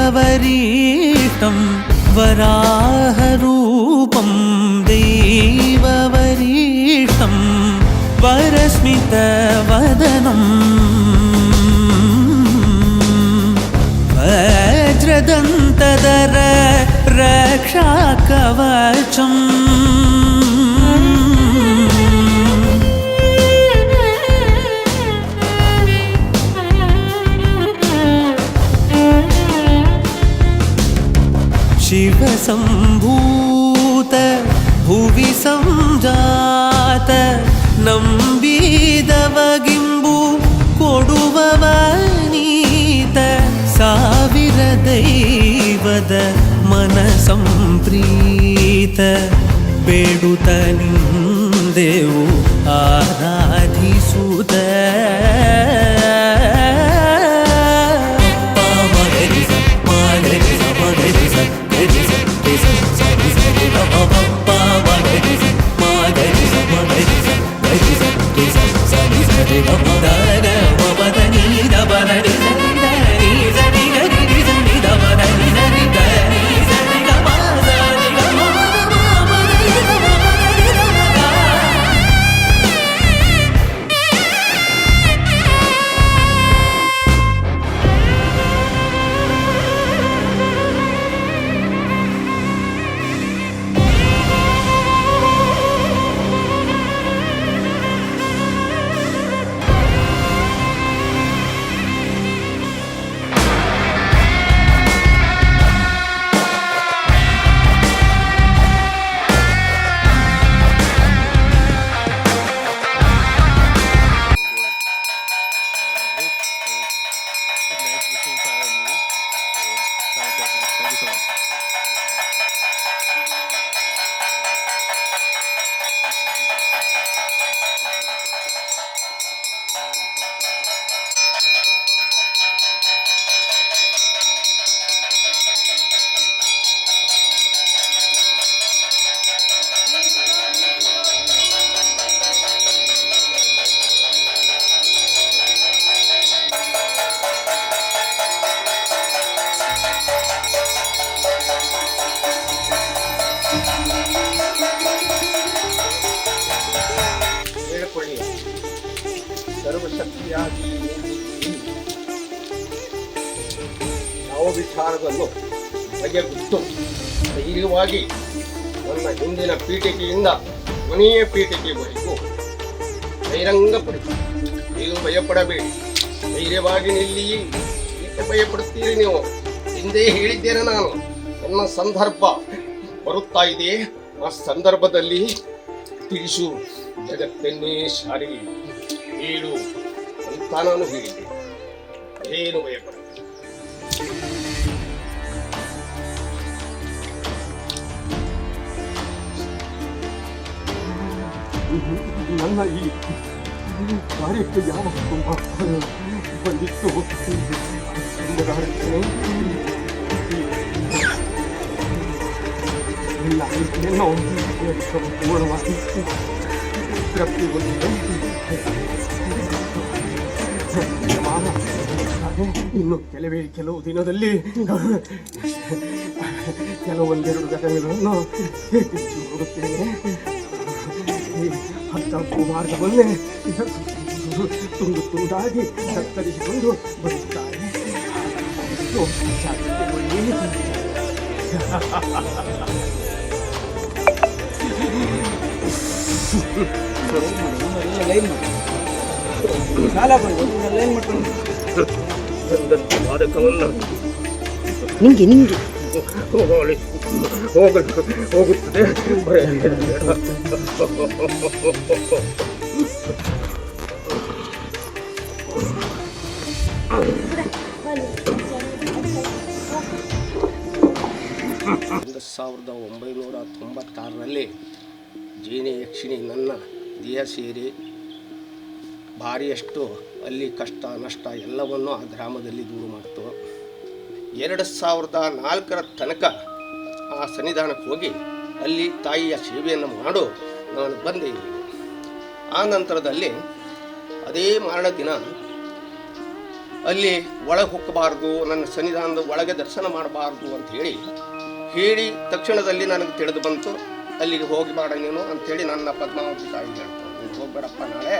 देववरीष्टं वराहरूपं देववरीष्टं वरस्मितवदनं वज्रदन्तधर रक्षाकवचम् शिवसम्भूत भुवि संजात ನಂಬಿದವಗಿಂಬು ಕೊಡುವವನೀತ ಸಾವಿರ ದೈವದ ಮನ ಸಂಪ್ರೀತ ಬೇಡುತ್ತ ನಿಂದೆವು ಆರಾಧಿಸುತ್ತ ಸರ್ವಶಕ್ತಿಯಾಗಿ ಯಾವ ವಿಚಾರದಲ್ಲೂ ಬಗೆಬಿಟ್ಟು ಧೈರ್ಯವಾಗಿ ನನ್ನ ಹಿಂದಿನ ಪೀಠಿಕೆಯಿಂದ ಕೊನೆಯ ಪೀಠಿಕೆವರೆಗೂ ಬಹಿರಂಗಪಡಿಸಿ ನೀವು ಭಯಪಡಬೇಡಿ, ಧೈರ್ಯವಾಗಿ ನಿಲ್ಲಿ. ಏಕೆ ಭಯಪಡುತ್ತೀರಿ ನೀವು? ಹಿಂದೆ ಹೇಳಿದ್ದೇನೆ ನಾನು, ನನ್ನ ಸಂದರ್ಭ ಬರುತ್ತಾ ಇದೆ. ಆ ಸಂದರ್ಭದಲ್ಲಿ ತಿಳಿಸು, ಜಗತ್ತನ್ನೇ ಸಾರಿ ಹೇಳು ಅಂತ ನಾನು ಹೇಳಿದ್ದೆ. ಏನು ಭಯಪಡ. ನನ್ನ ಈ ಕಾರ್ಯಕ್ಕೆ ಯಾವ ಬಂದಿತ್ತು ಎಲ್ಲ ಸಂಪೂರ್ಣವಾಗಿ ತೃಪ್ತಿ ಬಂದಿದೆ. ಇನ್ನು ಕೆಲವು ದಿನದಲ್ಲಿ ಕೆಲವೊಂದೆರಡು ಘಟನೆಗಳನ್ನು ನೋಡುತ್ತೇನೆ. ಹತ್ತಪ್ಪು ಮಾರ್ಗವನ್ನೇ ತುಂಡಾಗಿ ಕತ್ತರಿಸಿಕೊಂಡು ಬರುತ್ತಾರೆ. ನಿಂಗೆ ಹೋಗುತ್ತದೆ. ಒಂದು 1996ರಲ್ಲಿ ಜೀನಿ ಯಕ್ಷಿಣಿ ನನ್ನ ದೇಹ ಸೇರಿ ಭಾರಿಯಷ್ಟು ಅಲ್ಲಿ ಕಷ್ಟ ನಷ್ಟ ಎಲ್ಲವನ್ನೂ ಆ ಗ್ರಾಮದಲ್ಲಿ ದೂರ ಮಾಡಿತು. 2004ರ ತನಕ ಆ ಸನ್ನಿಧಾನಕ್ಕೆ ಹೋಗಿ ಅಲ್ಲಿ ತಾಯಿಯ ಸೇವೆಯನ್ನು ಮಾಡು ನಾನು ಬಂದೆ. ಆ ನಂತರದಲ್ಲಿ ಅದೇ ಮಾರಣ ದಿನ ಅಲ್ಲಿ ಒಳಗೆ ಹೋಗಬಾರ್ದು, ನನ್ನ ಸನ್ನಿಧಾನದ ಒಳಗೆ ದರ್ಶನ ಮಾಡಬಾರ್ದು ಅಂತ ಹೇಳಿ ತಕ್ಷಣದಲ್ಲಿ ನನಗೆ ತಿಳಿದು ಬಂತು, ಅಲ್ಲಿಗೆ ಹೋಗಬೇಡ ನೀನು ಅಂಥೇಳಿ ನನ್ನ ಪದ್ಮಾವತಿ ತಾಯಿ ಹೇಳ್ತಾಳೆ, ನೀನು ಹೋಗ್ಬೇಡಪ್ಪ, ನಾಳೆ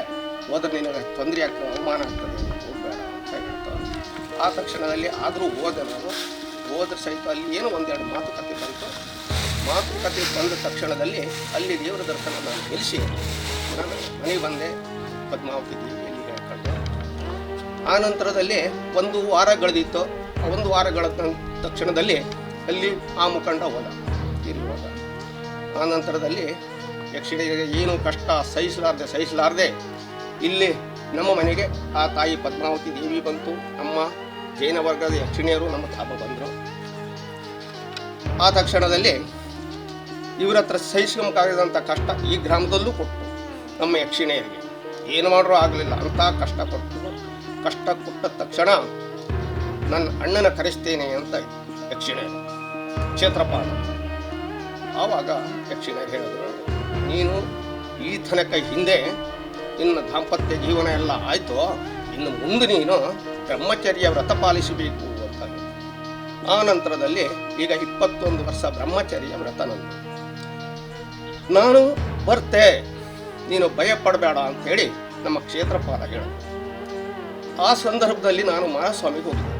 ಹೋದ್ರೆ ನಿನಗೆ ತೊಂದರೆ ಆಗ್ತದೆ, ಅವಮಾನ ಆಗ್ತದೆ, ನೀನು ಹೋಗಬೇಡ ಅಂತ ಹೇಳ್ತಾಳೆ. ಆ ತಕ್ಷಣದಲ್ಲಿ ಆದರೂ ಹೋದೆ ನಾನು. ಹೋದ್ರೆ ಸಹಿತ ಅಲ್ಲಿ ಏನೋ ಒಂದೆರಡು ಮಾತುಕತೆ ಬಂತು. ಮಾತುಕತೆ ಬಂದ ತಕ್ಷಣದಲ್ಲಿ ಅಲ್ಲಿ ದೇವರ ದರ್ಶನ ನಾನು ನಿಲ್ಲಿಸಿ ನಾನು ಮನೆಗೆ ಬಂದೆ, ಪದ್ಮಾವತಿ ದೇವಿಯಲ್ಲಿ ಹೇಳ್ಕೊಂಡೆ. ಆ ನಂತರದಲ್ಲಿ 1 ವಾರ ಕಳೆದಿತ್ತು. 1 ವಾರ ಕಳೆದ ತಕ್ಷಣದಲ್ಲಿ ಅಲ್ಲಿ ಆ ಮುಖಂಡ ಹೋದ, ತೀರಿ ಹೋದ. ಆ ನಂತರದಲ್ಲಿ ಯಕ್ಷಿಣಿಗೆ ಏನು ಕಷ್ಟ ಸಹಿಸಲಾರದೆ ಇಲ್ಲಿ ನಮ್ಮ ಮನೆಗೆ ಆ ತಾಯಿ ಪದ್ಮಾವತಿ ದೇವಿ ಬಂತು. ನಮ್ಮ ಜೈನ ವರ್ಗದ ಯಕ್ಷಿಣಿಯರು ನಮ್ಮ ತಾಪ ಬಂದರು. ಆ ತಕ್ಷಣದಲ್ಲಿ ಇವರ ಹತ್ರ ಸಹಿಸ್ಕೊಂಬಕ್ಕಾಗದಂಥ ಕಷ್ಟ ಈ ಗ್ರಾಮದಲ್ಲೂ ಕೊಟ್ಟು ನಮ್ಮ ಯಕ್ಷಿಣಿಯರಿಗೆ ಏನು ಮಾಡ್ರೂ ಆಗಲಿಲ್ಲ ಅಂಥ ಕಷ್ಟ ಕೊಟ್ಟ ತಕ್ಷಣ ನನ್ನ ಅಣ್ಣನ ಕರೆಸ್ತೇನೆ ಅಂತ ಯಕ್ಷಿಣಿಯರು ಕ್ಷೇತ್ರಪಾಲ. ಆವಾಗ ಯಕ್ಷಿಣಿಯರು ಹೇಳಿದ್ರು, ನೀನು ಈ ತನಕ ಹಿಂದೆ ನಿನ್ನ ದಾಂಪತ್ಯ ಜೀವನ ಎಲ್ಲ ಆಯಿತು, ಇನ್ನು ಮುಂದೆ ನೀನು ಬ್ರಹ್ಮಚರ್ಯ ವ್ರತ ಪಾಲಿಸಬೇಕು ಅಂತ. ಆ ನಂತರದಲ್ಲಿ ಈಗ 21 ವರ್ಷ ಬ್ರಹ್ಮಚರ್ಯ ವ್ರತ ನಾನು ಬರ್ತೆ, ನೀನು ಭಯ ಪಡಬೇಡ ಅಂಥೇಳಿ ನಮ್ಮ ಕ್ಷೇತ್ರಪಾಲ ಹೇಳಿದ್ರು. ಆ ಸಂದರ್ಭದಲ್ಲಿ ನಾನು ಮಹಾಸ್ವಾಮಿಗೆ ಹೋಗಿದ್ದೆ.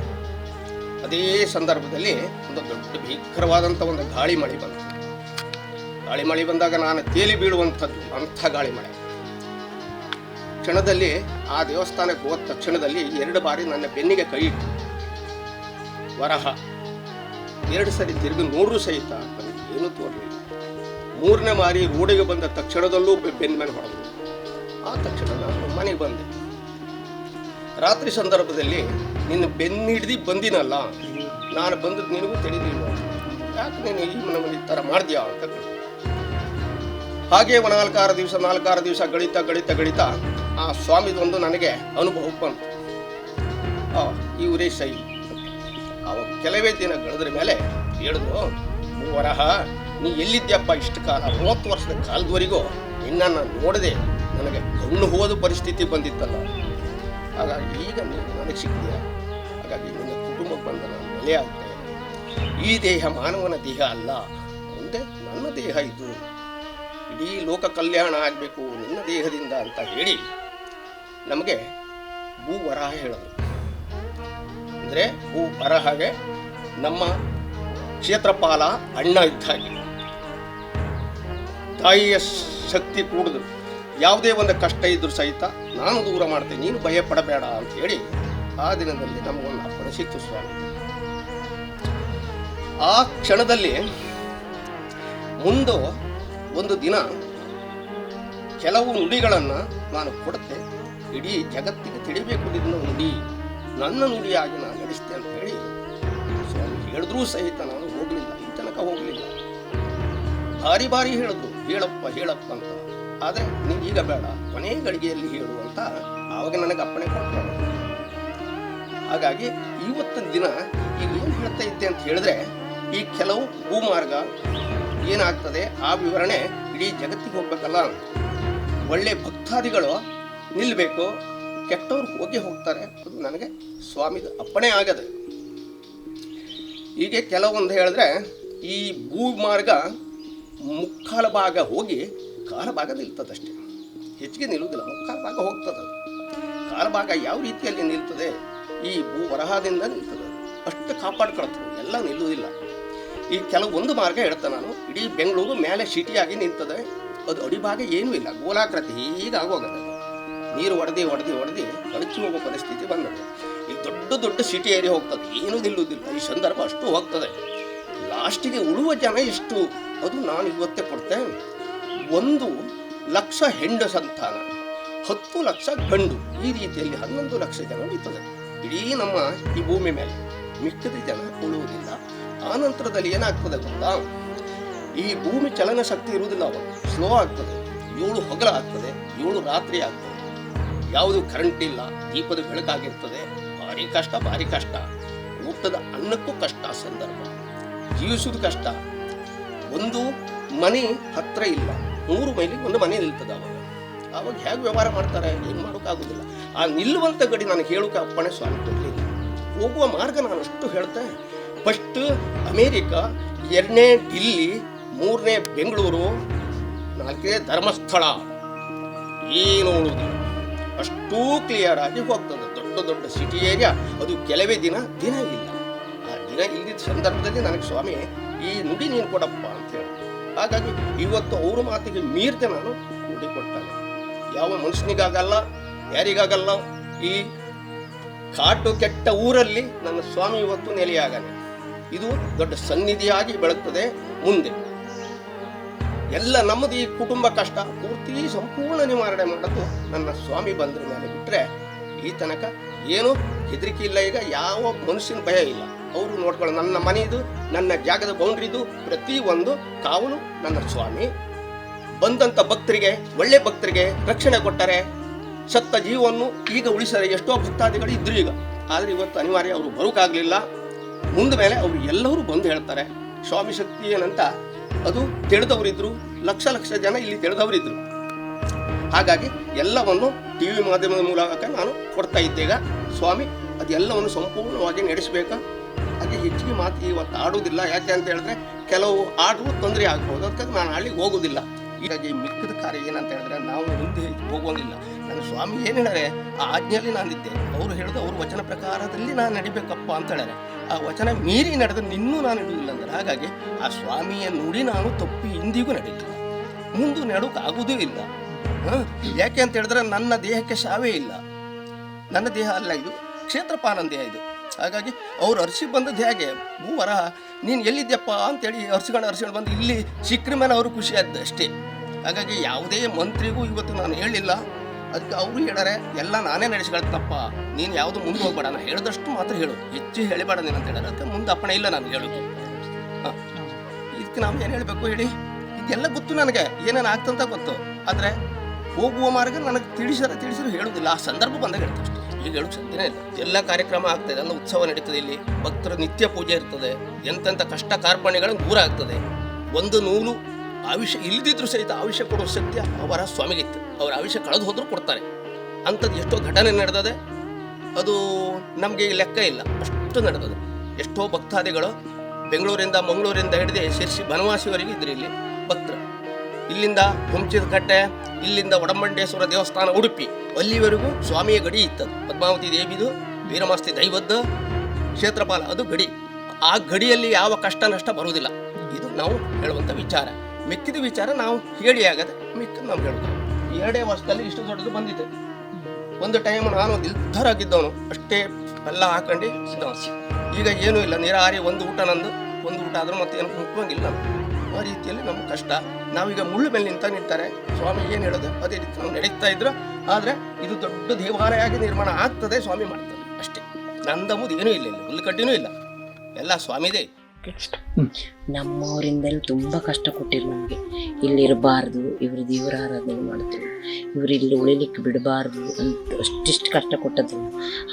ಅದೇ ಸಂದರ್ಭದಲ್ಲಿ ಒಂದು ದೊಡ್ಡ ಭೀಕರವಾದಂಥ ಒಂದು ಗಾಳಿ ಮಳೆ ಬಂತು. ಗಾಳಿ ಮಳೆ ಬಂದಾಗ ನಾನು ತೇಲಿ ಬೀಳುವಂಥದ್ದು ಅಂಥ ಗಾಳಿ ಮಳೆ. ಕ್ಷಣದಲ್ಲಿ ಆ ದೇವಸ್ಥಾನಕ್ಕೆ ಹೋದ ತಕ್ಷಣದಲ್ಲಿ 2 ಬಾರಿ ನನ್ನ ಬೆನ್ನಿಗೆ ಕೈ ಇಟ್ಟು ವರಹ 2 ಸರಿ ತಿರುಗಿ 100 ಸಹಿತ ಏನೂ ತೋರಲಿಲ್ಲ. 3ನೇ ಬಾರಿ ರೋಡಿಗೆ ಬಂದ ತಕ್ಷಣದಲ್ಲೂ ಬೆನ್ನ ಮೇಲೆ ಹೊಡೆದು. ಆ ತಕ್ಷಣ ನಾನು ಮನೆಗೆ ಬಂದೆ. ರಾತ್ರಿ ಸಂದರ್ಭದಲ್ಲಿ ನಿನ್ನ ಬೆನ್ನು ಹಿಡ್ದು ಬಂದಿನಲ್ಲ, ನಾನು ಬಂದದ್ದು ನಿನಗೂ ತಿಳಿದಿಲ್ಲ, ಯಾಕೆ ನೀನು ಈ ಈ ಥರ ಮಾಡಿದ್ಯಾ ಅಂತ. ಹಾಗೆ 4 ದಿವಸ ಗಣಿತ ಆ ಸ್ವಾಮಿದೊಂದು ನನಗೆ ಅನುಭವ ಬಂತು. ಇವರೇ ಸೈ. ಅವಾಗ ಕೆಲವೇ ದಿನ ಗಳಿದ್ರ ಮೇಲೆ ಹೇಳಿದ್ರು, ವರಹ ನೀ ಎಲ್ಲಿದ್ಯಪ್ಪ ಇಷ್ಟು ಕಾಲ, 30 ವರ್ಷದ ಕಾಲದವರೆಗೂ ನಿನ್ನನ್ನು ನೋಡದೆ ನನಗೆ ಕಣ್ಣು ಹೋದ ಪರಿಸ್ಥಿತಿ ಬಂದಿತ್ತಲ್ಲ, ಹಾಗಾಗಿ ಈಗ ನೀನು ನನಗೆ ಸಿಕ್ಕಿದೆಯಾ, ಹಾಗಾಗಿ ನಿನ್ನ ಕುಟುಂಬಕ್ಕೆ ಬಂದ ನಾನು ನೆಲೆ ಆಗ್ತೇನೆ. ಈ ದೇಹ ಮಾನವನ ದೇಹ ಅಲ್ಲ, ಮುಂದೆ ನನ್ನ ದೇಹ ಇದು, ಇಡೀ ಲೋಕ ಕಲ್ಯಾಣ ಆಗಬೇಕು ನಿನ್ನ ದೇಹದಿಂದ ಅಂತ ಹೇಳಿ ನಮಗೆ ಭೂವರಾಹ ಹೇಳಿದ್ರು. ಅಂದರೆ ಭೂವರಾಹಗೆ ನಮ್ಮ ಕ್ಷೇತ್ರಪಾಲ ಅಣ್ಣ ಇದ್ದ ಹಾಗೆ. ತಾಯಿಯ ಶಕ್ತಿ ಕೂಡಿದ್ರು ಯಾವುದೇ ಒಂದು ಕಷ್ಟ ಇದ್ರೂ ಸಹಿತ ನಾನು ದೂರ ಮಾಡ್ತೇನೆ, ನೀನು ಭಯ ಪಡಬೇಡ ಅಂತ ಹೇಳಿ ಆ ದಿನದಲ್ಲಿ ನಮಗೊಂದು ಅಪ್ಪಣೆ ಸಿಕ್ತು ಸ್ವಾಮಿ. ಆ ಕ್ಷಣದಲ್ಲಿ ಮುಂದೆ ಒಂದು ದಿನ ಕೆಲವು ನುಡಿಗಳನ್ನು ನಾನು ಕೊಡುತ್ತೆ, ಇಡೀ ಜಗತ್ತಿಗೆ ತಿಳಿಬೇಕು ನಿನ್ನ ನುಡಿ, ನನ್ನ ನುಡಿಯಾಗಿ ನಾನು ನಡೆಸ್ತೆ ಅಂತ ಹೇಳಿ ಸ್ವಾಮಿ ಹೇಳಿದ್ರೂ ಸಹಿತ ನಾನು ಹೋಗಲಿಲ್ಲ, ಈ ತನಕ ಹೋಗಲಿಲ್ಲ. ಬಾರಿ ಹೇಳಿದ್ರು, ಹೇಳಪ್ಪ ಅಂತ. ಆದರೆ ನೀನು ಈಗ ಬೇಡ, ಕೊನೆ ಗಳಿಗೆಯಲ್ಲಿ ಹೇಳು ಅಂತ ಆವಾಗ ನನಗೆ ಅಪ್ಪಣೆ ಕೊಟ್ಟರು. ಹಾಗಾಗಿ ಇವತ್ತಿನ ದಿನ ಈಗ ಏನು ಹೇಳ್ತಾ ಇದ್ದೆ ಅಂತ ಹೇಳಿದ್ರೆ, ಈ ಕೆಲವು ಭೂಮಾರ್ಗ ಏನಾಗ್ತದೆ ಆ ವಿವರಣೆ ಇಡೀ ಜಗತ್ತಿಗೆ ಹೋಗ್ಬೇಕಲ್ಲ. ಒಳ್ಳೆ ಭಕ್ತಾದಿಗಳು ನಿಲ್ಲಬೇಕು, ಕೆಟ್ಟವ್ರು ಹೋಗ್ತಾರೆ, ಅದು ನನಗೆ ಸ್ವಾಮಿದ ಅಪ್ಪಣೆ ಆಗದೆ. ಹೀಗೆ ಕೆಲವೊಂದು ಹೇಳಿದ್ರೆ ಈ ಭೂಮಾರ್ಗ ಮುಕ್ಕಾಲ ಭಾಗ ಹೋಗಿ ಕಾಲ ಭಾಗ ನಿಲ್ತದಷ್ಟೇ, ಹೆಚ್ಚಿಗೆ ನಿಲ್ಲುವುದಿಲ್ಲ. ಮುಕ್ಕಾಲ ಭಾಗ ಹೋಗ್ತದೆ, ಕಾಲ ಭಾಗ ಯಾವ ರೀತಿಯಲ್ಲಿ ನಿಲ್ತದೆ, ಈ ಭೂ ವರಹದಿಂದ ನಿಲ್ತದೆ, ಅಷ್ಟು ಕಾಪಾಡ್ಕೊಳ್ತದೆ, ಎಲ್ಲ ನಿಲ್ಲುವುದಿಲ್ಲ. ಈ ಕೆಲವೊಂದು ಮಾರ್ಗ ಹೇಳ್ತೇನೆ ನಾನು, ಇಡೀ ಬೆಂಗಳೂರು ಮೇಲೆ ಸಿಟಿಯಾಗಿ ನಿಲ್ತದೆ, ಅದು ಅಡಿಭಾಗ ಏನೂ ಇಲ್ಲ, ಗೋಲಾಕೃತಿ ಹೀಗಾಗೋಗದೆ, ನೀರು ಒಡೆದಿ ಕಳಚಿ ಹೋಗೋ ಪರಿಸ್ಥಿತಿ ಬಂದದೆ. ಈ ದೊಡ್ಡ ಸಿಟಿ ಏರಿಯಾ ಹೋಗ್ತದೆ, ಏನೂ ನಿಲ್ಲುವುದಿಲ್ಲ. ಈ ಸಂದರ್ಭ ಅಷ್ಟು ಹೋಗ್ತದೆ. ಲಾಸ್ಟಿಗೆ ಉಳುವ ಜನ ಎಷ್ಟು, ಅದು ನಾನು ಇವತ್ತೇ ಕೊಡ್ತೇನೆ. 1 ಲಕ್ಷ ಹೆಣ್ಣು ಸಂತಾನ, 10 ಲಕ್ಷ ಗಂಡು, ಈ ರೀತಿಯಲ್ಲಿ 11 ಲಕ್ಷ ಜನ ಉಳಿತದೆ ಇಡೀ ನಮ್ಮ ಈ ಭೂಮಿ ಮೇಲೆ. ಮಿಕ್ಕಿದ ಜನ ಉಳುವುದಿಲ್ಲ. ಆ ನಂತರದಲ್ಲಿ ಏನಾಗ್ತದೆ ಗೊತ್ತಾ, ಈ ಭೂಮಿ ಚಲನ ಶಕ್ತಿ ಇರುವುದಿಲ್ಲ, ಅವಾಗ ಸ್ಲೋ ಆಗ್ತದೆ. 7 ಹಗಲ ಆಗ್ತದೆ, 7 ರಾತ್ರಿ ಆಗ್ತದೆ, ಯಾವುದು ಕರೆಂಟ್ ಇಲ್ಲ, ದೀಪದ ಬೆಳಕಾಗಿರ್ತದೆ. ಭಾರಿ ಕಷ್ಟ. ಊಟದ ಅನ್ನಕ್ಕೂ ಕಷ್ಟ, ಸಂದರ್ಭ ಜೀವಿಸುವುದು ಕಷ್ಟ. ಒಂದು ಮನೆ ಹತ್ರ ಇಲ್ಲ, 3 ಮೈಲಿಗೆ ಒಂದು ಮನೆ ನಿಲ್ತದೆ. ಅವಾಗ ಹೇಗೆ ವ್ಯವಹಾರ ಮಾಡ್ತಾರೆ, ಏನು ಮಾಡೋಕ್ಕಾಗೋದಿಲ್ಲ. ಆ ನಿಲ್ಲುವಂಥ ಗಡಿ ನನಗೆ ಹೇಳೋಕೆ ಅಪ್ಪಣೆ ಸ್ವಾಮಿ ಕೊಡಲಿಲ್ಲ. ಹೋಗುವ ಮಾರ್ಗ ನಾನು ಅಷ್ಟು ಹೇಳ್ತೆ. ಫಸ್ಟ್ ಅಮೇರಿಕಾ, 2ನೇ ಡಿಲ್ಲಿ, 3ನೇ ಬೆಂಗಳೂರು, 4ನೇ ಧರ್ಮಸ್ಥಳ. ಏನು ಉಳಿದು ಅಷ್ಟೂ ಕ್ಲಿಯರ್ ಆಗಿ ಹೋಗ್ತದೆ. ದೊಡ್ಡ ದೊಡ್ಡ ಸಿಟಿ ಏರಿಯಾ, ಅದು ಕೆಲವೇ ದಿನ ಇಲ್ಲ. ಆ ದಿನ ಇಲ್ದಿದ್ದ ಸಂದರ್ಭದಲ್ಲಿ ನನಗೆ ಸ್ವಾಮಿ ಈ ನುಡಿ ನೀನು ಕೊಡಪ್ಪ ಅಂತ ಹೇಳಿ. ಹಾಗಾಗಿ ಇವತ್ತು ಅವ್ರ ಮಾತಿಗೆ ಮೀರ್ತೆ ನಾನು ನುಡಿ ಕೊಟ್ಟಾನೆ. ಯಾವ ಮನುಷ್ಯನಿಗಾಗಲ್ಲ, ಯಾರಿಗಾಗಲ್ಲ. ಈ ಕಾಟು ಕೆಟ್ಟ ಊರಲ್ಲಿ ನನ್ನ ಸ್ವಾಮಿ ಇವತ್ತು ನೆಲೆಯಾಗನೆ. ಇದು ದೊಡ್ಡ ಸನ್ನಿಧಿಯಾಗಿ ಬೆಳಗ್ತದೆ ಮುಂದೆ. ಎಲ್ಲ ನಮ್ಮದು ಈ ಕುಟುಂಬ ಕಷ್ಟ ಪೂರ್ತಿ ಸಂಪೂರ್ಣ ನಿವಾರಣೆ ಮಾಡೋದು ನನ್ನ ಸ್ವಾಮಿ ಬಂದ್ರ ಮೇಲೆ ಬಿಟ್ಟರೆ ಈ ತನಕ ಏನು ಹೆದರಿಕೆ ಇಲ್ಲ. ಈಗ ಯಾವ ಮನುಷ್ಯನ ಭಯ ಇಲ್ಲ. ಅವರು ನೋಡ್ಕೊಳ್ಳೋ ನನ್ನ ಮನೆಯದು, ನನ್ನ ಜಾಗದ ಬೌಂಡ್ರಿದು ಪ್ರತಿಯೊಂದು ಕಾವಲು ನನ್ನ ಸ್ವಾಮಿ. ಬಂದಂಥ ಭಕ್ತರಿಗೆ, ಒಳ್ಳೆ ಭಕ್ತರಿಗೆ ರಕ್ಷಣೆ ಕೊಟ್ಟರೆ. ಸತ್ತ ಜೀವವನ್ನು ಈಗ ಉಳಿಸರೆ ಎಷ್ಟೋ ಭಕ್ತಾದಿಗಳು ಇದ್ರು ಈಗ. ಆದರೆ ಇವತ್ತು ಅನಿವಾರ್ಯ ಅವರು ಬರೋಕ್ಕಾಗಲಿಲ್ಲ. ಮುಂದ ಮೇಲೆ ಅವರು ಎಲ್ಲರೂ ಬಂದು ಹೇಳ್ತಾರೆ ಸ್ವಾಮಿ ಶಕ್ತಿ ಏನಂತ. ಅದು ತಿಳಿದವರಿದ್ರು, ಲಕ್ಷ ಲಕ್ಷ ಜನ ಇಲ್ಲಿ ತಿಳಿದವರಿದ್ರು. ಹಾಗಾಗಿ ಎಲ್ಲವನ್ನು ಟಿ ವಿ ಮಾಧ್ಯಮದ ಮೂಲಕ ನಾನು ಕೊಡ್ತಾ ಇದ್ದೇಗ. ಸ್ವಾಮಿ ಅದೆಲ್ಲವನ್ನು ಸಂಪೂರ್ಣವಾಗಿ ನಡೆಸಬೇಕಾ. ಅದೇ ಹೆಚ್ಚಿಗೆ ಮಾತು ಇವತ್ತು ಆಡುವುದಿಲ್ಲ. ಯಾಕೆ ಅಂತ ಹೇಳಿದ್ರೆ ಕೆಲವು ಆಡುವ ತೊಂದರೆ ಆಗ್ಬೋದು. ಅದಕ್ಕೆ ನಾನು ಹಳ್ಳಿಗೆ ಹೋಗೋದಿಲ್ಲ. ಹೀಗಾಗಿ ಮಿಕ್ಕದ ಕಾರ್ಯ ಏನಂತ ಹೇಳಿದ್ರೆ ನಾವು ಮುಂದೆ ಹೋಗೋದಿಲ್ಲ. ನನ್ನ ಸ್ವಾಮಿ ಏನು ಹೇಳ್ಯಾರೆ ಆ ಆಜ್ಞೆಯಲ್ಲಿ ನಾನಿದ್ದೆ. ಅವರು ಹೇಳಿದ ಅವ್ರ ವಚನ ಪ್ರಕಾರದಲ್ಲಿ ನಾನು ನಡಿಬೇಕಪ್ಪ ಅಂತ ಹೇಳ್ಯಾರೆ. ಆ ವಚನ ಮೀರಿ ನಡೆದ್ರೆ ನಿನ್ನೂ ನಾನು ಇಡುವುದಿಲ್ಲ ಅಂದ್ರೆ. ಹಾಗಾಗಿ ಆ ಸ್ವಾಮಿಯ ನುಡಿ ನಾನು ತಪ್ಪಿ ಇಂದಿಗೂ ನಡೀಲಿಲ್ಲ, ಮುಂದೆ ನಡೋಕ್ಕಾಗೋದೂ ಇಲ್ಲ. ಯಾಕೆ ಅಂತ ಹೇಳಿದ್ರೆ ನನ್ನ ದೇಹಕ್ಕೆ ಸಾವೇ ಇಲ್ಲ. ನನ್ನ ದೇಹ ಅಲ್ಲ, ಇದು ಕ್ಷೇತ್ರಪಾಲನ ದೇಹ ಇದು. ಹಾಗಾಗಿ ಅವ್ರು ಅರ್ಸಿ ಬಂದದ್ದು ಹೇಗೆ ಭೂವರ ನೀನು ಎಲ್ಲಿದ್ಯಪ್ಪ ಅಂತೇಳಿ ಅರ್ಸಿಕೊಂಡು ಬಂದು ಇಲ್ಲಿ ಸಿಕ್ಕರ ಮೇಲೆ ಅವರು ಖುಷಿ ಆದ್ದು ಅಷ್ಟೇ. ಹಾಗಾಗಿ ಯಾವುದೇ ಮಂತ್ರಿಗೂ ಇವತ್ತು ನಾನು ಹೇಳಿಲ್ಲ. ಅದಕ್ಕೆ ಅವರು ಹೇಳಾರೆ ಎಲ್ಲ ನಾನೇ ನಡೆಸ್ಕೊಳ್ತಪ್ಪ, ನೀನು ಯಾವುದು ಮುಂದೆ ಹೋಗ್ಬೇಡ, ನಾನು ಹೇಳಿದಷ್ಟು ಮಾತ್ರ ಹೇಳು, ಹೆಚ್ಚು ಹೇಳಿಬೇಡ ನೀನು ಅಂತ ಹೇಳಿದ್ರೆ. ಅದಕ್ಕೆ ಮುಂದೆ ಅಪ್ಪಣೆ ಇಲ್ಲ ನಾನು ಹೇಳೋದು. ಇದಕ್ಕೆ ನಾವು ಏನು ಹೇಳಬೇಕು ಹೇಳಿ? ಇದೆಲ್ಲ ಗೊತ್ತು ನನಗೆ, ಏನೇನು ಆಗ್ತಂತ ಗೊತ್ತು. ಆದರೆ ಹೋಗುವ ಮಾರ್ಗ ನನಗೆ ತಿಳಿಸಿದ್ರು ಹೇಳೋದಿಲ್ಲ. ಆ ಸಂದರ್ಭ ಬಂದಾಗ ಹೇಳ್ತಾರೆ ಅಷ್ಟೇ. ಈಗ ಹೇಳೋಕ್ಕೆ ಸಾಧ್ಯನೇ ಇಲ್ಲ. ಎಲ್ಲ ಕಾರ್ಯಕ್ರಮ ಆಗ್ತದೆ, ಎಲ್ಲ ಉತ್ಸವ ನಡೀತದೆ. ಇಲ್ಲಿ ಭಕ್ತರ ನಿತ್ಯ ಪೂಜೆ ಇರ್ತದೆ. ಎಂತೆಂಥ ಕಷ್ಟ ಕಾರ್ಪಣ್ಯಗಳನ್ನು ದೂರ ಆಗ್ತದೆ. ಒಂದು ನೂಲು ಆವಿಷ್ಯ ಇಲ್ಲದಿದ್ರು ಸಹಿತ ಆವಿಷ್ಯ ಕೊಡುವ ಸತ್ಯ ಅವರ ಸ್ವಾಮಿಗಿತ್ತು. ಅವರ ಆವಿಷ್ಯ ಕಳೆದು ಹೋದರೂ ಕೊಡ್ತಾರೆ. ಅಂಥದ್ದು ಎಷ್ಟೋ ಘಟನೆ ನಡೆದದೆ, ಅದು ನಮಗೆ ಲೆಕ್ಕ ಇಲ್ಲ. ಅಷ್ಟು ನಡೆದದೆ. ಎಷ್ಟೋ ಭಕ್ತಾದಿಗಳು ಬೆಂಗಳೂರಿಂದ ಮಂಗಳೂರಿಂದ ಹಿಡಿದು ಶಿರ್ಸಿ ಬನವಾಸಿವರೆಗೂ ಇದ್ರು ಇಲ್ಲಿ ಭಕ್ತರು. ಇಲ್ಲಿಂದ ಹುಂಚಿದ ಕಟ್ಟೆ, ಇಲ್ಲಿಂದ ಒಡಂಬಂಡೇಶ್ವರ ದೇವಸ್ಥಾನ ಉಡುಪಿ, ಅಲ್ಲಿವರೆಗೂ ಸ್ವಾಮಿಯ ಗಡಿ ಇತ್ತದು. ಪದ್ಮಾವತಿ ದೇವಿದು, ವೀರಮಾಸ್ತಿ ದೈವದ್ದು, ಕ್ಷೇತ್ರಪಾಲ ಅದು ಗಡಿ. ಆ ಗಡಿಯಲ್ಲಿ ಯಾವ ಕಷ್ಟ ನಷ್ಟ ಬರುವುದಿಲ್ಲ. ಇದು ನಾವು ಹೇಳುವಂಥ ವಿಚಾರ. ಮಿಕ್ಕಿದ ವಿಚಾರ ನಾವು ಹೇಳಿ ಆಗದೆ, ಮಿಕ್ಕಿದ ನಾವು ಹೇಳೋದು. 2 ವರ್ಷದಲ್ಲಿ ಇಷ್ಟು ದೊಡ್ಡದು ಬಂದಿದೆ. ಒಂದು ಟೈಮ್ ನಾನು ನಿರ್ಧಾರಾಗಿದ್ದವನು, ಅಷ್ಟೇ ಎಲ್ಲ ಹಾಕೊಂಡು ಈಗ ಏನೂ ಇಲ್ಲ. ನಿರಾಹಾರಿ, ಒಂದು ಊಟ ನಂದು, ಒಂದು ಊಟ ಆದರೂ ಮತ್ತೆ ಏನು ಮುಟ್ಟುವಂಗಿಲ್ಲ. ಆ ರೀತಿಯಲ್ಲಿ ನಮ್ಮ ಕಷ್ಟ. ನಾವೀಗ ಮುಳ್ಳು ಮೇಲೆ ನಿಂತಾರೆ. ಸ್ವಾಮಿ ಏನು ಹೇಳೋದು ಅದೇ ರೀತಿ ನಾವು ನಡೀತಾ ಇದ್ರು. ಆದರೆ ಇದು ದೊಡ್ಡ ದೇವಾಲಯ ಆಗಿ ನಿರ್ಮಾಣ ಆಗ್ತದೆ, ಸ್ವಾಮಿ ಮಾಡ್ತಾರೆ ಅಷ್ಟೇ. ನಂದಮ್ಮದು ಏನೂ ಇಲ್ಲ, ಇಲ್ಲಿ ಹುಲ್ಲುಕಡ್ಡಿನೂ ಇಲ್ಲ, ಎಲ್ಲ ಸ್ವಾಮಿದೇ. ನಮ್ಮವರಿಂದಲೂ ತುಂಬ ಕಷ್ಟ ಕೊಟ್ಟಿರು ನಮಗೆ. ಇಲ್ಲಿರಬಾರ್ದು, ಇವರು ದೇವರ ಆರಾಧನೆ ಮಾಡ್ತೀವಿ, ಇವರು ಇಲ್ಲಿ ಉಳಿಲಿಕ್ಕೆ ಬಿಡಬಾರ್ದು ಅಂತ ಅಷ್ಟಿಷ್ಟು ಕಷ್ಟ ಕೊಟ್ಟದ್ದು.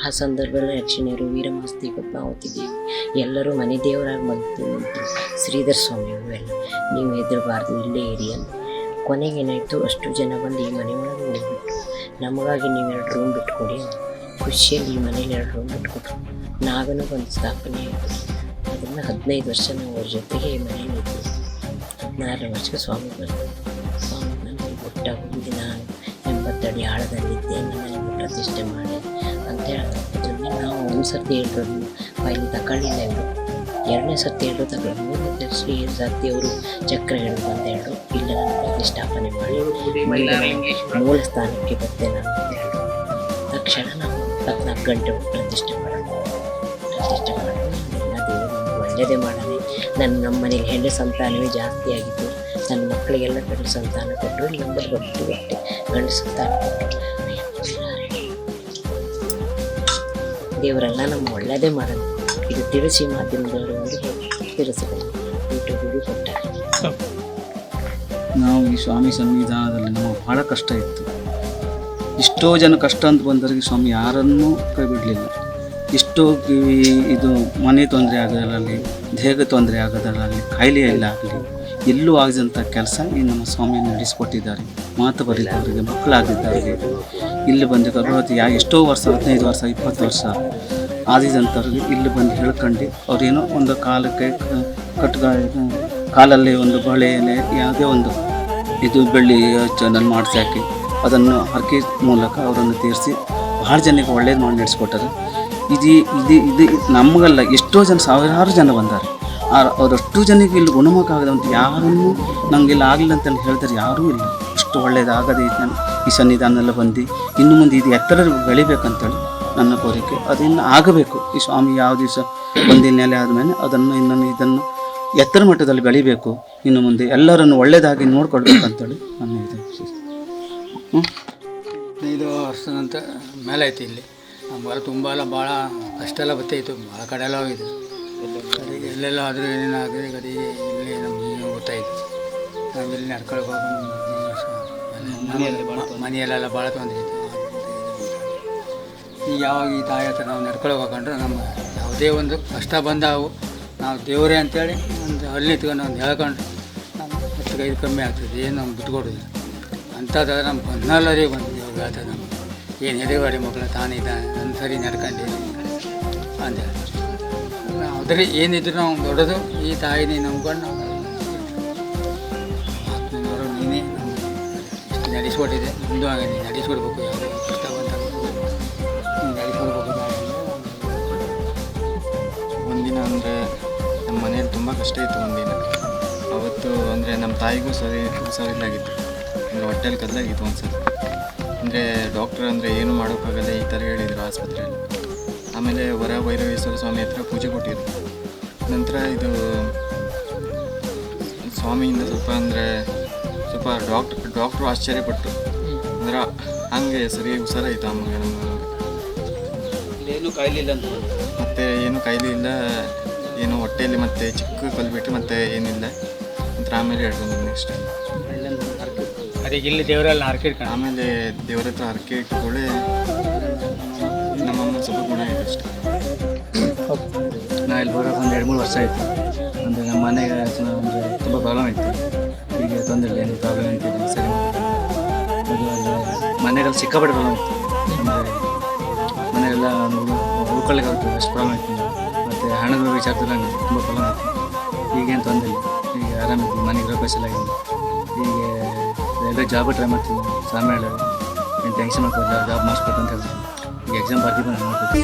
ಆ ಸಂದರ್ಭದಲ್ಲಿ ಯಕ್ಷಿಣಿಯರು, ವೀರಮಾಸ್ತಿ, ಪದ್ಮಾವತಿ ದೇವಿ ಎಲ್ಲರೂ ಮನೆ ದೇವರಾಗಿ ಬಂದು ಶ್ರೀಧರ ಸ್ವಾಮಿ ಎಲ್ಲ ನೀವು ಹೆದರಬಾರ್ದು, ಇಲ್ಲೇ ಇರಿ ಅಂತ. ಕೊನೆಗೇನಾಯಿತು, ಅಷ್ಟು ಜನ ಬಂದು ಈ ಮನೆ ಒಳಗೆ ಹೋಗ್ಬಿಟ್ಟು ನಮಗಾಗಿ ನೀವು 2 ರೂಮ್ ಬಿಟ್ಕೊಡಿ, ಖುಷಿಯಲ್ಲಿ ಈ ಮನೇಲಿ 2 ರೂಮ್ ಬಿಟ್ಕೊಟ್ರು. ನಾಗನೂ ಬಂದು ಸ್ಥಾಪನೆ ಆಯಿತು. ಅದನ್ನು 15 ವರ್ಷ ನಾವು ಅವ್ರ ಜೊತೆಗೆ ಈ ಮನೇಲಿ ಇದ್ವಿ. 14 ವರ್ಷಕ್ಕೆ ಸ್ವಾಮಿ ಬಂದರು. ಸ್ವಾಮಿ ನನಗೆ ಹುಟ್ಟಾಗೋದು ನಾನು 80 ಅಡಿ ಆಳದಲ್ಲಿದ್ದೆ, ನಮ್ಮಲ್ಲಿ ಪ್ರತಿಷ್ಠೆ ಮಾಡಿ ಅಂತ ಹೇಳಿದ್ರೆ ನಾವು ಒಂದು ಸರ್ತಿ ಹೇಳಿದ್ರು ಫೈಲ್ ತಗೊಳ್ಳಿಲ್ಲ. ಇವರು 2ನೇ ಸರ್ತಿ ಹೇಳಿದ್ರು ತಗೊಳ್ಳಿ. 3ನೇ ಸರ್ತಿ ಅವರು ಚಕ್ರ ಹಿಡಿದು ಅಂತ ಹೇಳಿದ್ರು, ಇಲ್ಲ ನಾನು ಪ್ರತಿಷ್ಠಾಪನೆ ಮಾಡಿ ಮೂಲ ಸ್ಥಾನಕ್ಕೆ ಬರ್ತೇನೆ ಅಂತ ಹೇಳಿದ್ರು. ತಕ್ಷಣ ನಾವು 14 ಗಂಟೆ ಪ್ರತಿಷ್ಠೆ ಮಾಡೋಣ. ಒಳ್ಳೆಯದೇ ಮಾಡಲಿ. ನಮ್ಮ ಮನೇಲಿ ಹೆಣ್ಣು ಸಂತಾನವೇ ಜಾಸ್ತಿ ಆಗಿತ್ತು. ನನ್ನ ಮಕ್ಕಳಿಗೆಲ್ಲ ಗಂಡು ಸಂತಾನ ಕೊಟ್ಟರು. ನಮ್ಮಲ್ಲಿ ಒಟ್ಟು ಗಂಡು ಸಂತಾನ ಕೊಟ್ಟರು. ದೇವರೆಲ್ಲ ನಮ್ಮ ಒಳ್ಳೆಯದೇ ಮಾಡೋದು. ಇದು ತಿಳಿಸಿ ಮಾಧ್ಯಮದವರಿಗೆ ತಿಳಿಸಿಕೊಂಡು ಯೂಟ್ಯೂಬಿಗೆ ಕೊಟ್ಟಾರೆ. ನಾವು ಈ ಸ್ವಾಮಿ ಸನ್ನಿಧಾನದಲ್ಲಿ ನಮಗೆ ಬಹಳ ಕಷ್ಟ ಇತ್ತು. ಎಷ್ಟೋ ಜನ ಕಷ್ಟ ಅಂತ ಬಂದವರಿಗೆ ಸ್ವಾಮಿ ಯಾರನ್ನೂ ಕೈ ಬಿಡಲಿಲ್ಲ. ಎಷ್ಟೋ ಇದು ಮನೆ ತೊಂದರೆ ಆಗೋದ್ರಲ್ಲಿ, ದೇಹದ ತೊಂದರೆ ಆಗೋದ್ರಲ್ಲಿ, ಕಾಯಿಲೆಯಲ್ಲ ಆಗಲಿ, ಎಲ್ಲೂ ಆಗದಂಥ ಕೆಲಸ ಈ ನಮ್ಮ ಸ್ವಾಮಿ ನಡೆಸಿಕೊಟ್ಟಿದ್ದಾರೆ. ಮಾತು ಬರೀದವರಿಗೆ, ಮಕ್ಕಳಾಗಿದ್ದವರಿಗೆ, ಇಲ್ಲಿ ಬಂದು ಗರ್ಭವತಿ ಎಷ್ಟೋ ವರ್ಷ, 15 ವರ್ಷ, 20 ವರ್ಷ ಆದಿದಂಥವ್ರಿಗೆ ಇಲ್ಲಿ ಬಂದು ಹೇಳ್ಕೊಂಡು ಅವ್ರೇನೋ ಒಂದು ಕಾಲಕ್ಕೆ ಕಾಲಲ್ಲಿ ಒಂದು ಬಳೆಯಲ್ಲೇ ಯಾವುದೇ ಒಂದು ಇದು ಬೆಳ್ಳಿ ನಾನು ಮಾಡಿಸಾಕಿ ಅದನ್ನು ಹರಕೆ ಮೂಲಕ ಅವರನ್ನು ತೀರಿಸಿ ಭಾಳ ಜನಕ್ಕೆ ಒಳ್ಳೇದು ಮಾಡಿ ನಡೆಸ್ಕೊಟ್ಟಾರೆ. ಇದು ಇದು ಇದು ನಮಗಲ್ಲ, ಎಷ್ಟೋ ಜನ ಸಾವಿರಾರು ಜನ ಬಂದಾರೆ. ಅವರಷ್ಟು ಜನಕ್ಕೆ ಇಲ್ಲಿ ಗುಣಮುಖ ಆಗದಂತ ಯಾರನ್ನೂ ನಂಗೆ ಇಲ್ಲಿ ಆಗಲಿಲ್ಲ ಅಂತೇಳಿ ಹೇಳ್ತಾರೆ, ಯಾರೂ ಇಲ್ಲ. ಅಷ್ಟು ಒಳ್ಳೇದಾಗದೆ ಈ ಸನ್ನಿಧಾನೆಲ್ಲ ಬಂದು ಇನ್ನು ಮುಂದೆ ಇದು ಎತ್ತರ ಬೆಳಿಬೇಕಂತೇಳಿ ನನ್ನ ಕೋರಿಕೆ. ಅದಿನ್ನು ಆಗಬೇಕು. ಈ ಸ್ವಾಮಿ ಯಾವ ದಿವಸ ಬಂದಿನ ನೆಲೆ ಆದಮೇಲೆ ಅದನ್ನು ಇದನ್ನು ಎತ್ತರ ಮಟ್ಟದಲ್ಲಿ ಬೆಳಿಬೇಕು. ಇನ್ನು ಮುಂದೆ ಎಲ್ಲರನ್ನು ಒಳ್ಳೆಯದಾಗಿ ನೋಡ್ಕೊಳ್ಬೇಕಂತೇಳಿ ನನ್ನ ಇದು. 5 ವರ್ಷದ ನಂತರ ಮೇಲೆ ಐತಿ ಇಲ್ಲಿ ನಮಗೆಲ್ಲ ತುಂಬ ಎಲ್ಲ ಭಾಳ ಕಷ್ಟ ಎಲ್ಲ ಬತ್ತೈತು. ಭಾಳ ಕಡೆ ಎಲ್ಲ ಹೋಗಿದ್ದು ಕಡೆಗೆ ಎಲ್ಲೆಲ್ಲ ಆದರೂ ಏನೇನು ಆಗಲಿ ಕಡೆಗೆ ಇಲ್ಲಿ ನಮ್ಗೆ ಗೊತ್ತಾಯಿತು. ನಾವು ಇಲ್ಲಿ ನಡ್ಕೊಳಕ್ಕೆ ಮನೆಯಲ್ಲೆಲ್ಲ ಭಾಳ ತೊಂದರೆ ಇತ್ತು. ಈಗ ಯಾವಾಗ ಈ ತಾಯಿ ಹತ್ರ ನಾವು ನಡ್ಕೊಳಕ್ಕೆ ಹೋಗ್ಕೊಂಡ್ರೆ ನಮ್ಮ ಯಾವುದೇ ಒಂದು ಕಷ್ಟ ಬಂದಾವು ನಾವು ದೇವರೇ ಅಂತೇಳಿ ಒಂದು ಅಲ್ಲಿ ನಿಂತ್ಕೊಂಡು ಒಂದು ಹೇಳ್ಕೊಂಡು ನಮ್ಮ 10-5 ಕಮ್ಮಿ ಆಗ್ತದೆ. ಏನು ನಮ್ಗೆ ಬಿಟ್ಕೊಡೋದು ಅಂಥದ್ದು ನಮ್ಮ ಬಂದಲ್ಲರಿಗೆ ಬಂದು ಹೇಳ್ತದೆ. ನಮ್ಗೆ ಏನು ಎದೆವಾಡಿ ಮಕ್ಕಳು ತಾನಿದ್ದಾನೆ ನನ್ನ ಸರಿ ನಡ್ಕೊಂಡು ಅಂತೇಳಿ ಅದ್ರ ಏನಿದ್ರು ನಾವು ದೊಡ್ಡದು ಈ ತಾಯಿನೇ ನಂಬ್ಕೊಂಡು ನಾವು ಆತ್ಮನವರು ನೀನೇ ನಮ್ಗೆ ಇಷ್ಟು ನಡೆಸ್ಕೊಟ್ಟಿದೆ. ಮುಂದೆ ಹಾಗೆ ನೀನು ನಡೆಸ್ಕೊಡ್ಬೇಕು. ಯಾವುದೇ ಕಷ್ಟ ಬಂದಾಗ ನೀನು ನಡೆಸ್ಕೊಡ್ಬೇಕು. ಒಂದಿನ ಅಂದರೆ ನಮ್ಮ ಮನೇಲಿ ತುಂಬ ಕಷ್ಟ ಇತ್ತು. ಒಂದಿನ ಅವತ್ತು ಅಂದರೆ ನಮ್ಮ ತಾಯಿಗೂ ಹುಷಾರಿಲ್ಲಾಗಿತ್ತು. ಅಂದರೆ ಹೊಟ್ಟೆಲಿ ಕದಲಾಗಿತ್ತು ಒಂದು ಸಲ. ಅಂದರೆ ಡಾಕ್ಟ್ರ್ ಅಂದರೆ ಏನು ಮಾಡೋಕ್ಕಾಗಲ್ಲ ಈ ಥರ ಹೇಳಿದರು ಆಸ್ಪತ್ರೆಯಲ್ಲಿ. ಆಮೇಲೆ ವರ ಭೈರವೇಶ್ವರ ಸ್ವಾಮಿ ಹತ್ರ ಪೂಜೆ ಕೊಟ್ಟಿದ್ರು. ನಂತರ ಇದು ಸ್ವಾಮಿಯಿಂದ ಸ್ವಲ್ಪ ಡಾಕ್ಟ್ರು ಆಶ್ಚರ್ಯಪಟ್ಟರು. ಅಂದ್ರೆ ಹಂಗೆ ಸರಿ ಹುಷಾರಾಯಿತು ಅಮ್ಮಗೆ. ಏನು ಕಾಯಿಲಿಲ್ಲ ಅಂತ ಮತ್ತು ಏನು ಕಾಯಿಲೆ ಇಲ್ಲ, ಏನು ಹೊಟ್ಟೆಯಲ್ಲಿ ಮತ್ತೆ ಚಿಕ್ಕ ಕಲ್ಲು ಬಿಟ್ಟರೆ ಮತ್ತೆ ಏನಿಲ್ಲ. ನಂತರ ಆಮೇಲೆ ಹೇಳ್ಕೊಂಡು ನೆಕ್ಸ್ಟ್ ಅದಕ್ಕೆ ಇಲ್ಲಿ ದೇವರೆಲ್ಲ ಹರಕೆ ಇಟ್ಕೊಂಡು ಆಮೇಲೆ ದೇವರ ಹತ್ರ ಹರಕೆ ಇಟ್ಕೊಳ್ಳಿ ನಮ್ಮಮ್ಮ ಸ್ವಲ್ಪ ಗುಣ ಆಯಿತು ಅಷ್ಟೇ. ನಾ ಇಲ್ಲಿ ಬರೋಕೆ ಒಂದು 2-3 ವರ್ಷ ಆಯಿತು. ಅಂದರೆ ನಮ್ಮ ಮನೆಗೆ ಅಂದರೆ ತುಂಬ ಪ್ರಾಬ್ಲಮ್ ಇತ್ತು. ಈಗ ತೊಂದರೆ ಏನು ಪ್ರಾಬ್ಲಮ್ ಅಂತಿದೆ ಸರಿ ಅದು ಮನೆಗೆಲ್ಲ ಸಿಕ್ಕಾಪಟ್ಟೆ ಪ್ರಾಬ್ಲಮ್ ಇತ್ತು. ಅಂದರೆ ಮನೆಯೆಲ್ಲ ಉಳ್ಕೊಳ್ಳಿಕ್ಕೆ ಆಗ್ತದೆ ಅಷ್ಟು ಪ್ರಾಬ್ಲಮ್ ಇತ್ತು. ಮತ್ತು ಹಣದ ವಿಚಾರದಲ್ಲಿ ತುಂಬ ಪ್ರಾಬ್ಲಮ್ ಆಯಿತು. ಈಗೇನು ತೊಂದರೆ ಇಲ್ಲ, ಈಗ ಆರಾಮಿತ್ತು. ಮನೆಗೆ ರೂಪಾಯಿಸಲ್ಲ ಆಗಿದೆ. ಈಗ ರೈಲ್ವೆ ಜಾಬ್ ಟ್ರೈ ಮಾಡ್ತೀನಿ. ಸ್ವಾಮಿ ಹೇಳೋದು ಏನು ಟೆನ್ಷನ್ ಮಾಡ್ಕೊಂಡು ಜಾಬ್ ಮಾಡಿಸ್ಕೊಟ್ಟು ಅಂತ ಹೇಳ್ತೀನಿ. ಈಗ ಎಕ್ಸಾಮ್ ಬರ್ತೀವಿ ನಾನು ಮಾಡ್ತೀನಿ.